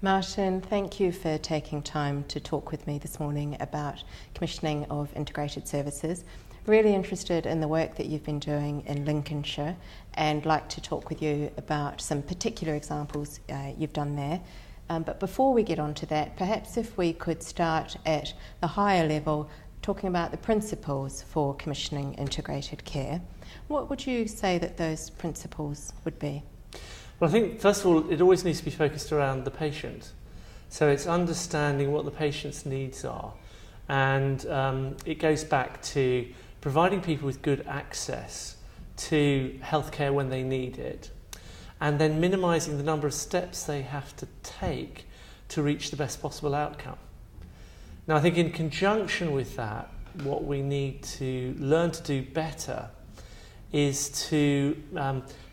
Martin, thank you for taking time to talk with me this morning about commissioning of integrated services. Really interested in the work that you've been doing in Lincolnshire and like to talk with you about some particular examples you've done there. But before we get on to that, perhaps if we could start at the higher level, talking about the principles for commissioning integrated care. What would you say that those principles would be? Well, I think, first of all, it always needs to be focused around the patient. So it's understanding what the patient's needs are. And it goes back to providing people with good access to healthcare when they need it, and then minimising the number of steps they have to take to reach the best possible outcome. Now, I think in conjunction with that, what we need to learn to do better is to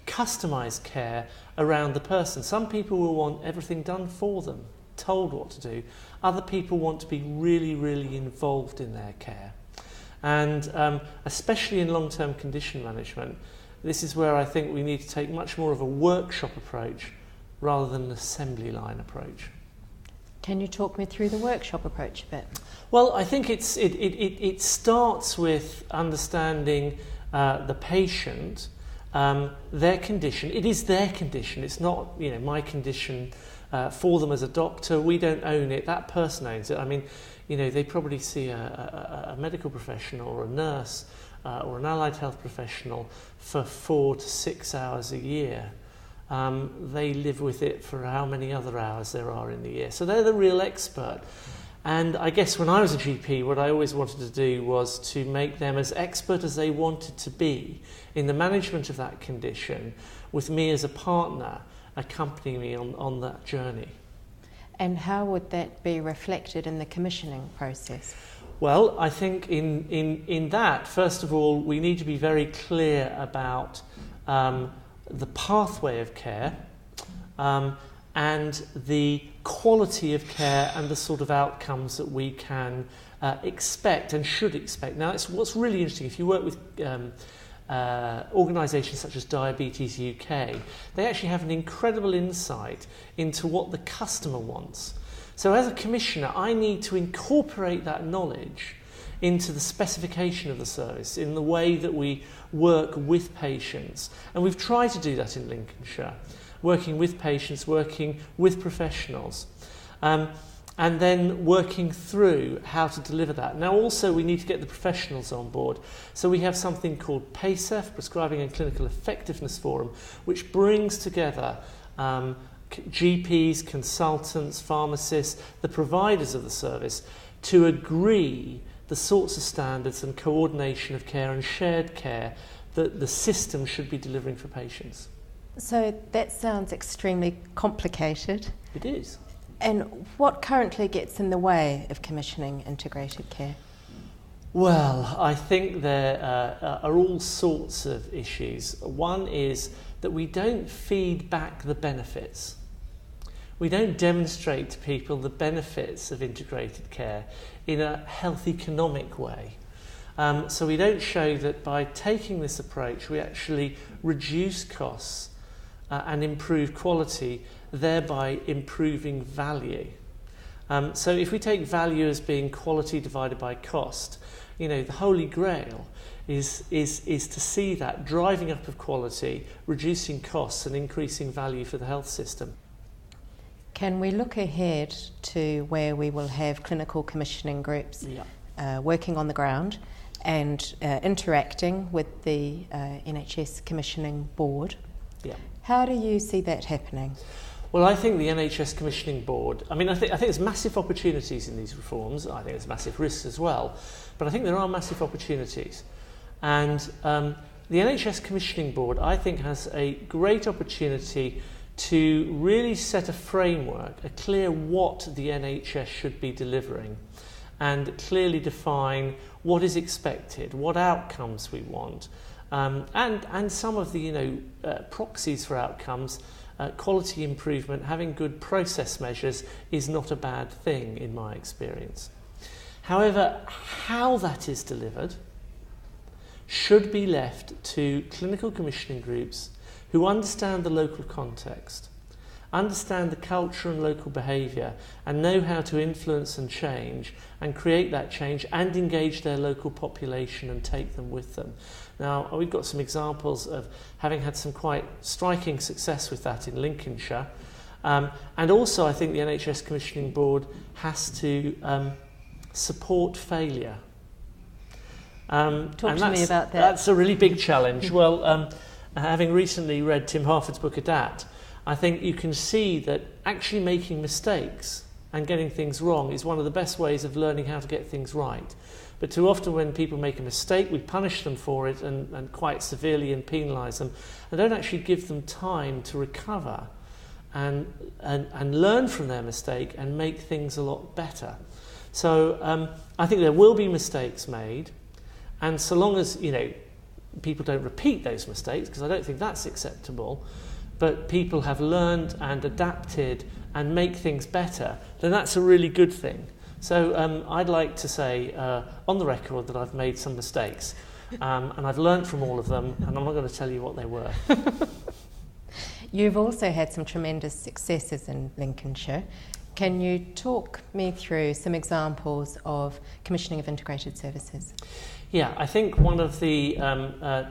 customise care around the person. Some people will want everything done for them, told what to do. Other people want to be really, really involved in their care. And especially in long-term condition management, this is where I think we need to take much more of a workshop approach rather than an assembly line approach. Can you talk me through the workshop approach a bit? Well, I think it starts with understanding the patient, their condition. It is their condition. It's not, my condition for them as a doctor. We don't own it. That person owns it. I mean, they probably see a medical professional or a nurse or an allied health professional for 4 to 6 hours a year. They live with it for how many other hours there are in the year. So they're the real expert. And I guess when I was a GP, what I always wanted to do was to make them as expert as they wanted to be in the management of that condition, with me as a partner accompanying me on that journey. And how would that be reflected in the commissioning process? Well, I think in that, first of all, we need to be very clear about the pathway of care and the quality of care and the sort of outcomes that we can expect and should expect. Now, what's really interesting, if you work with organisations such as Diabetes UK, they actually have an incredible insight into what the customer wants. So as a commissioner, I need to incorporate that knowledge into the specification of the service, in the way that we work with patients. And we've tried to do that in Lincolnshire, working with patients, working with professionals, and then working through how to deliver that. Now also we need to get the professionals on board. So we have something called PACEF, Prescribing and Clinical Effectiveness Forum, which brings together GPs, consultants, pharmacists, the providers of the service, to agree the sorts of standards and coordination of care and shared care that the system should be delivering for patients. So that sounds extremely complicated. It is. And what currently gets in the way of commissioning integrated care? Well, I think there are all sorts of issues. One is that we don't feed back the benefits. We don't demonstrate to people the benefits of integrated care in a health economic way. So we don't show that by taking this approach we actually reduce costs and improve quality, thereby improving value. So if we take value as being quality divided by cost, the holy grail is to see that driving up of quality, reducing costs and increasing value for the health system. Can we look ahead to where we will have clinical commissioning groups working on the ground and interacting with the NHS Commissioning Board? Yeah. How do you see that happening? Well, I think the NHS Commissioning Board, I think there's massive opportunities in these reforms. I think there's massive risks as well. But I think there are massive opportunities. And the NHS Commissioning Board, I think, has a great opportunity to really set a framework, a clear what the NHS should be delivering, and clearly define what is expected, what outcomes we want, and some of the proxies for outcomes. Quality improvement, having good process measures is not a bad thing in my experience. However, how that is delivered should be left to clinical commissioning groups who understand the local context understand the culture and local behaviour, and know how to influence and change and create that change and engage their local population and take them with them. Now, we've got some examples of having had some quite striking success with that in Lincolnshire. And also, I think the NHS Commissioning Board has to support failure. Talk to me about that. That's a really big challenge. Well, having recently read Tim Harford's book Adapt, I think you can see that actually making mistakes and getting things wrong is one of the best ways of learning how to get things right. But too often when people make a mistake, we punish them for it and quite severely and penalise them, and don't actually give them time to recover and learn from their mistake and make things a lot better. So I think there will be mistakes made, and so long as people don't repeat those mistakes, because I don't think that's acceptable, but people have learned and adapted and make things better, then that's a really good thing. So I'd like to say on the record that I've made some mistakes and I've learned from all of them, and I'm not going to tell you what they were. You've also had some tremendous successes in Lincolnshire. Can you talk me through some examples of commissioning of integrated services? Yeah, I think one of the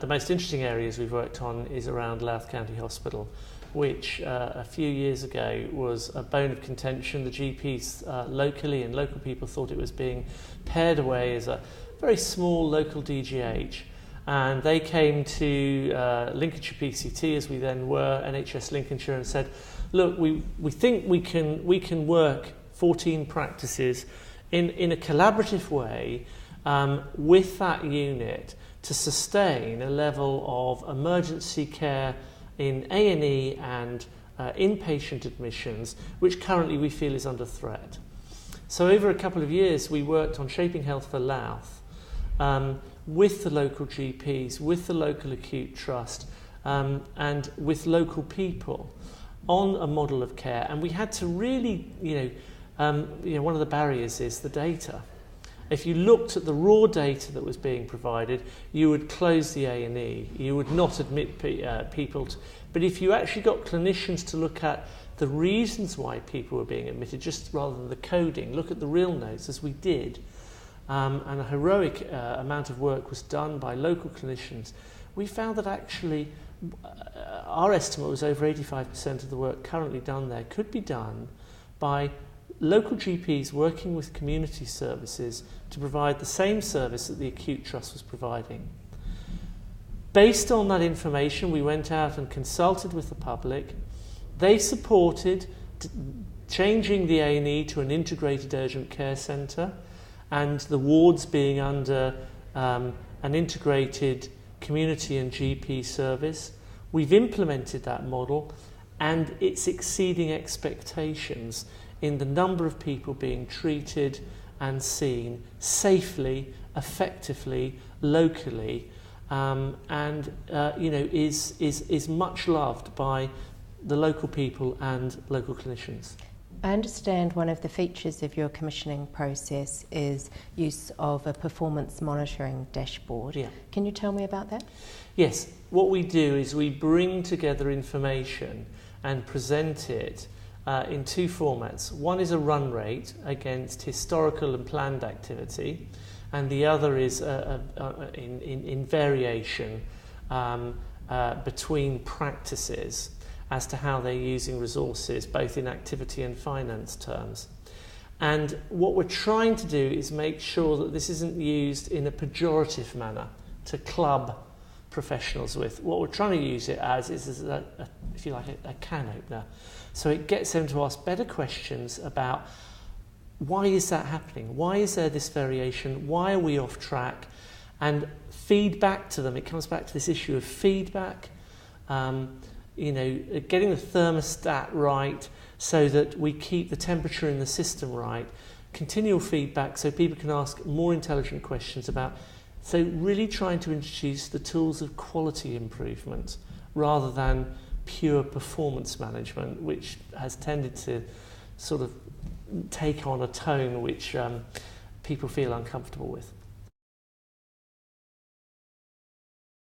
most interesting areas we've worked on is around Louth County Hospital, which a few years ago was a bone of contention. The GPs locally and local people thought it was being pared away as a very small local DGH. And they came to Lincolnshire PCT, as we then were, NHS Lincolnshire, and said, look, we think we can work 14 practices in a collaborative way with that unit to sustain a level of emergency care in A&E and inpatient admissions, which currently we feel is under threat. So over a couple of years, we worked on shaping health for Louth with the local GPs, with the local acute trust, and with local people on a model of care. And we had to really, one of the barriers is the data. If you looked at the raw data that was being provided, you would close the A&E. You would not admit people. But if you actually got clinicians to look at the reasons why people were being admitted, just rather than the coding, look at the real notes, as we did, and a heroic amount of work was done by local clinicians, we found that actually our estimate was over 85% of the work currently done there could be done by local GPs working with community services to provide the same service that the acute trust was providing. Based on that information, we went out and consulted with the public. They supported changing the A&E to an integrated urgent care centre, and the wards being under an integrated community and GP service. We've implemented that model, and it's exceeding expectations in the number of people being treated and seen safely, effectively, locally, is much loved by the local people and local clinicians. I understand one of the features of your commissioning process is use of a performance monitoring dashboard. Yeah. Can you tell me about that? Yes. What we do is we bring together information and present it in two formats. One is a run rate against historical and planned activity, and the other is in variation between practices as to how they're using resources, both in activity and finance terms. And what we're trying to do is make sure that this isn't used in a pejorative manner to club professionals with. What we're trying to use it as is a can opener. So it gets them to ask better questions about why is that happening? Why is there this variation? Why are we off track? And feed back to them. It comes back to this issue of feedback, getting the thermostat right so that we keep the temperature in the system right, continual feedback so people can ask more intelligent questions about, so really trying to introduce the tools of quality improvement rather than pure performance management, which has tended to sort of take on a tone which people feel uncomfortable with.